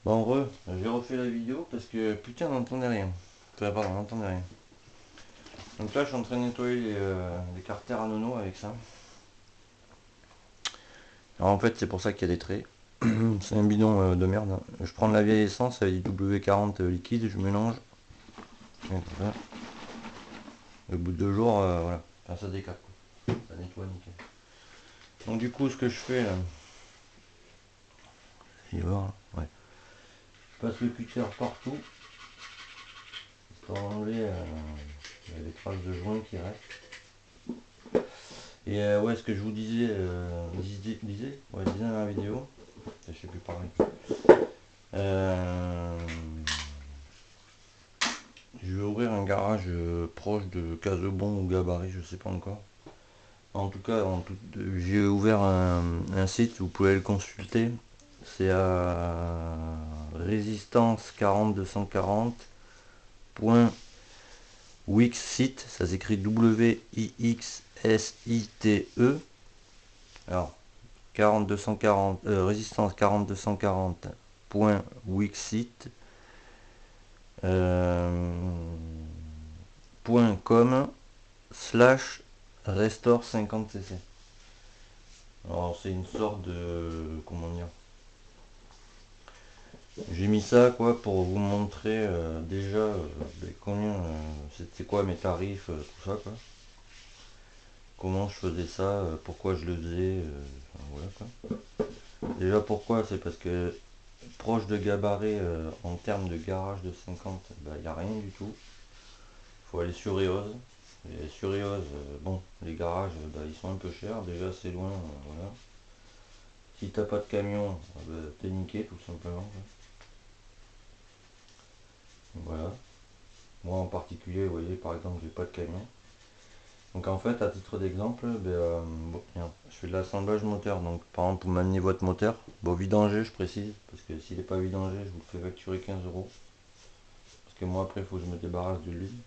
Bon, j'ai refait la vidéo parce que putain, on n'entendait rien. Enfin, pardon, on n'entendait rien. Donc là, je suis en train de nettoyer les carters à nono avec ça. Alors en fait, c'est pour ça qu'il y a des traits. C'est un bidon de merde, hein. Je prends de la vieille essence avec du W40 liquide, je mélange. Au bout de 2 jours, voilà. Enfin, ça décape, quoi. Ça nettoie nickel. Donc du coup, ce que je fais là, il va, hein. Ouais. Je passe le cutter partout pour enlever les traces de joint qui restent. Et ouais, ce que je vous disais, disais dans la vidéo, je sais plus parler. Euh, je vais ouvrir un garage proche de Casebon ou Gabarit, je sais pas encore. En tout cas, j'ai ouvert un site, vous pouvez le consulter. C'est à résistance 40240.wixsite, ça s'écrit W-I-X-S-I-T-E. Alors, 40240, résistance 40240.wixsite .com slash restore 50cc. Alors c'est une sorte de, comment dire, j'ai mis ça quoi pour vous montrer déjà combien c'était quoi mes tarifs, tout ça quoi, comment je faisais ça, pourquoi je le faisais, enfin, voilà quoi. Déjà pourquoi, c'est parce que proche de Gabaret, en termes de garage de 50, il n'y a rien du tout. Faut aller sur Eose. Et sur Eose, bon, les garages, ils sont un peu chers. Déjà, c'est loin, voilà. Si t'as pas de camion, t'es niqué, tout simplement. Voilà. Moi, en particulier, vous voyez, par exemple, j'ai pas de camion. Donc, en fait, à titre d'exemple, bon, je fais de l'assemblage moteur. Donc, par exemple, pour m'amener votre moteur, bon, vidanger, je précise, parce que s'il n'est pas vidangé, je vous le fais facturer 15 €. Parce que moi, après, il faut que je me débarrasse de l'huile.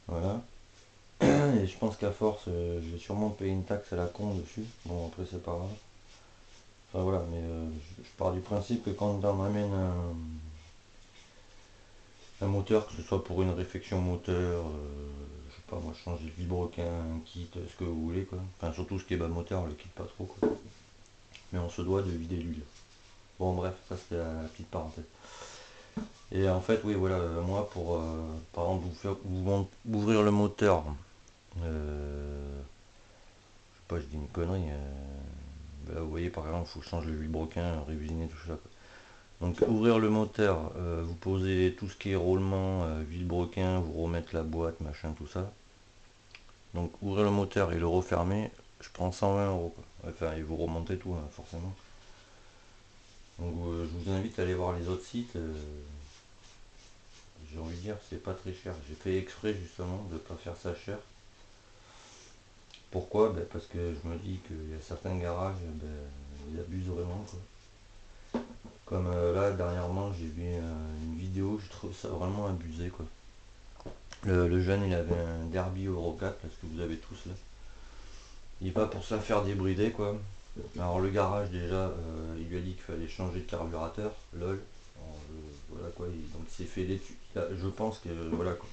Voilà. Et je pense qu'à force, je vais sûrement payer une taxe à la con dessus. Bon, après, c'est pas grave. Enfin voilà, mais je pars du principe que quand on amène un moteur, que ce soit pour une réfection moteur, je sais pas moi, changer le vilebrequin, un kit, ce que vous voulez quoi. Enfin surtout ce qui est bas moteur, le kit pas trop quoi. Mais on se doit de vider l'huile. Bon bref, ça c'était la petite parenthèse. Et en fait oui voilà, moi pour par exemple ouvrir le moteur, je sais pas, je dis une connerie. Là, vous voyez par exemple, il faut changer le vilebrequin, révisiner tout ça quoi. Donc ouvrir le moteur, vous posez tout ce qui est roulement, vilebrequin, vous remettre la boîte, machin, tout ça. Donc ouvrir le moteur et le refermer, je prends 120 € quoi. Enfin, et vous remontez tout, hein, forcément. Donc je vous invite à aller voir les autres sites. J'ai envie de dire, c'est pas très cher. J'ai fait exprès justement de ne pas faire ça cher. Pourquoi? Parce que je me dis qu'il y a certains garages, ils abusent vraiment quoi. Comme là dernièrement j'ai vu une vidéo, je trouve ça vraiment abusé quoi. Le jeune il avait un Derby Euro 4, parce que vous avez tous là. Il va pour se la faire débrider quoi. Alors le garage déjà, il lui a dit qu'il fallait changer de carburateur, lol. Alors, voilà quoi, donc il s'est fait des thunes. Je pense que voilà quoi.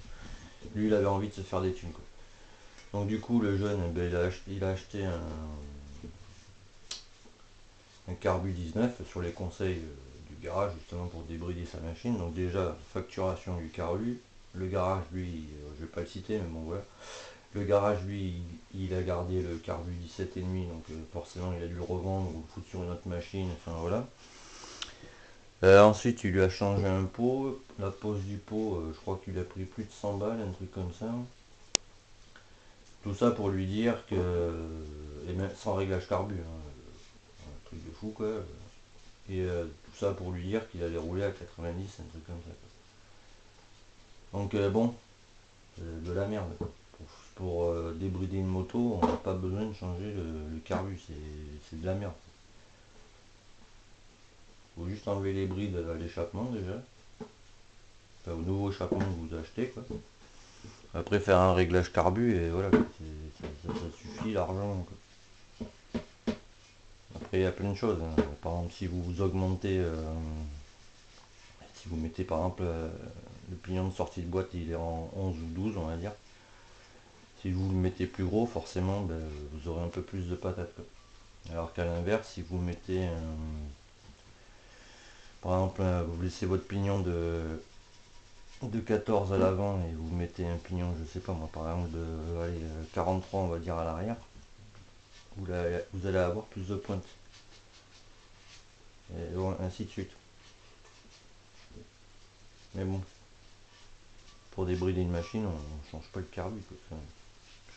Lui il avait envie de se faire des thunes quoi. Donc du coup le jeune, il a acheté un Carbu 19 sur les conseils du garage justement pour débrider sa machine. Donc déjà facturation du Carbu. Le garage lui, je vais pas le citer mais bon voilà. Le garage, lui, il a gardé le Carbu 17,5, donc forcément, il a dû le revendre ou le foutre sur une autre machine, enfin voilà. Ensuite, il lui a changé un pot. La pose du pot, je crois qu'il a pris plus de 100 balles, un truc comme ça. Tout ça pour lui dire que, et même sans réglage carbu, hein, un truc de fou quoi. Et tout ça pour lui dire qu'il allait rouler à 90, un truc comme ça. Donc bon, de la merde. Pour débrider une moto, on n'a pas besoin de changer le carbu, c'est de la merde. Faut juste enlever les brides à l'échappement déjà. Enfin, au nouveau échappement que vous achetez quoi. Après faire un réglage carbu et voilà. Ça suffit largement quoi. Après, il y a plein de choses, hein. Par exemple, si vous augmentez, si vous mettez par exemple le pignon de sortie de boîte, il est en 11 ou 12, on va dire. Si vous le mettez plus gros, forcément, ben, vous aurez un peu plus de patates, quoi. Alors qu'à l'inverse, si vous mettez, par exemple, vous laissez votre pignon de 14 à l'avant et vous mettez un pignon, je sais pas moi, par exemple de allez, 43 on va dire à l'arrière, vous allez avoir plus de pointes. Et ainsi de suite. Mais bon, pour débrider une machine, on change pas le carbu, quoi. Enfin,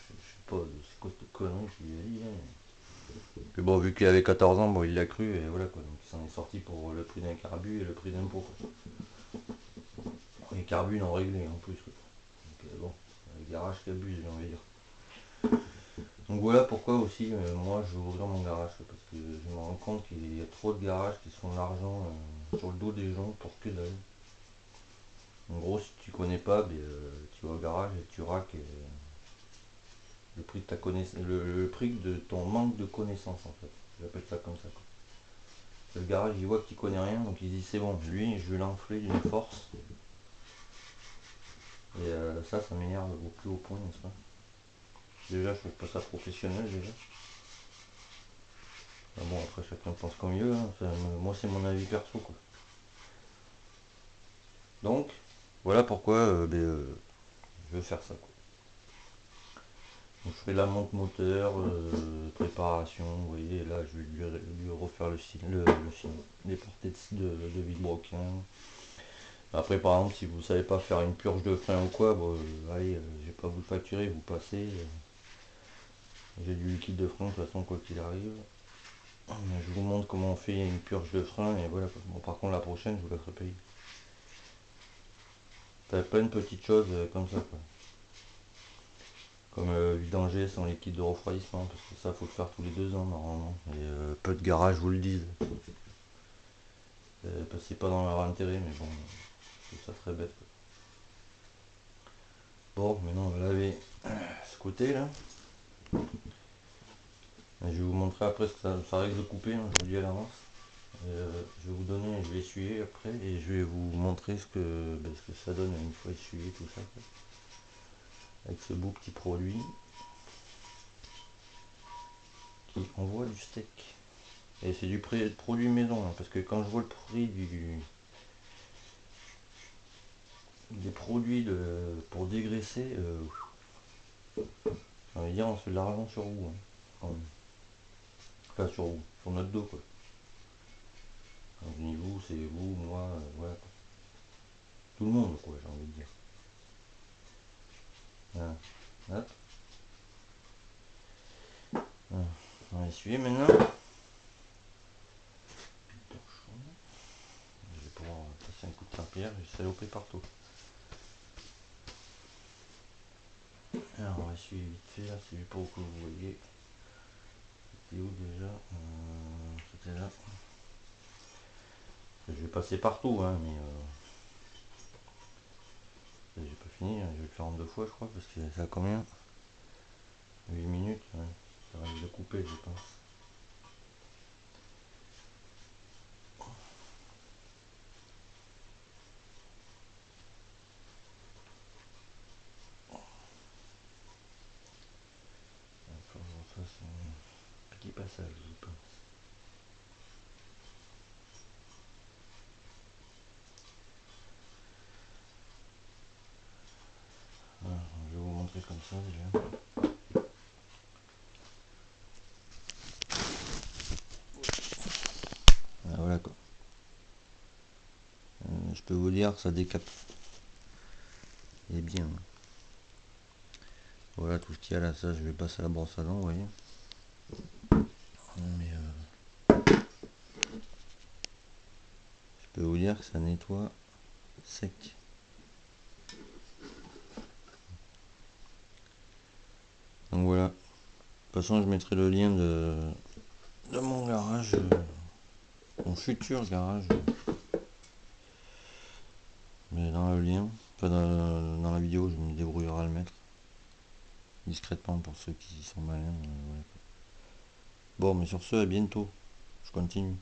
je sais pas, c'est quoi cette connerie qu'il a dit, hein. Que bon, vu qu'il avait 14 ans, bon, il l'a cru et voilà quoi. Donc il s'en est sorti pour le prix d'un carbu et le prix d'un pot, quoi. Les carbus l'ont réglé en plus, quoi. Donc bon, le garage qui abuse, j'ai envie de dire. Donc voilà pourquoi aussi moi je veux ouvrir mon garage, parce que je me rends compte qu'il y a trop de garages qui se font de l'argent sur le dos des gens pour que dalle. En gros, si tu connais pas, ben, tu vas au garage et tu raques le prix de ta connaissance, le prix de ton manque de connaissance en fait. J'appelle ça comme ça, quoi. Le garage il voit que tu connais rien, donc il dit c'est bon, lui je vais l'enfler d'une force. Et ça m'énerve au plus haut point, n'est-ce pas? Déjà je trouve pas ça professionnel déjà. Enfin, bon après chacun pense comme il veut, hein. Enfin, moi c'est mon avis perso, quoi. Donc voilà pourquoi je veux faire ça, quoi. Donc, je fais la monte moteur, préparation, vous voyez, là je vais lui refaire les portées de vilebrequin. Après par exemple si vous savez pas faire une purge de frein ou quoi, bon, allez, je vais pas vous le facturer, vous passez. J'ai du liquide de frein de toute façon quoi qu'il arrive. Je vous montre comment on fait une purge de frein et voilà. Bon par contre la prochaine je vous la ferai payer. T'as plein de petites choses comme ça, quoi. Comme vidanger sans liquide de refroidissement, parce que ça faut le faire tous les 2 ans normalement. Et peu de garages vous le disent. C'est pas dans leur intérêt, mais bon, je trouve ça très bête, quoi. Bon, maintenant on va laver ce côté là. Et je vais vous montrer après ce que ça risque de couper, hein, je vous le dis à l'avance. Je vais vous donner, je vais essuyer après et je vais vous montrer ce que ça donne une fois essuyé tout ça, quoi. Avec ce beau petit produit qui envoie du steak. Et c'est du produit maison, hein, parce que quand je vois le prix des produits pour dégraisser, on va dire on se fait de l'argent sur vous, hein. Enfin sur vous, sur notre dos, quoi. Quand je dis vous, c'est vous, moi, voilà, quoi. Tout le monde, quoi, j'ai envie de dire. Voilà. Hop. Voilà. On va essuyer maintenant. Je vais pouvoir passer un coup de serpillière, j'ai salopé partout. Alors on va essuyer vite fait là, c'est juste pour que vous voyez. C'était où déjà? C'était là. Je vais passer partout, hein, mais j'ai pas fini, hein. Je vais le faire en 2 fois je crois, parce que ça a combien? 8 minutes, ouais. Ça risque de couper je pense. Il faut que je fasse un petit passage je pense. Voilà, je vais vous montrer comme ça déjà. Ah, voilà quoi. Je peux vous dire ça décape. Il est bien. Voilà tout ce qu'il y a là, ça je vais passer à la brosse à dents, vous voyez. Mais je peux vous dire que ça nettoie sec. Donc voilà. De toute façon je mettrai le lien de mon garage, mon futur garage. Mais dans le lien, pas dans la vidéo, je me débrouillerai à le mettre discrètement pour ceux qui sont malins. Ouais. Bon, mais sur ce, à bientôt. je continue.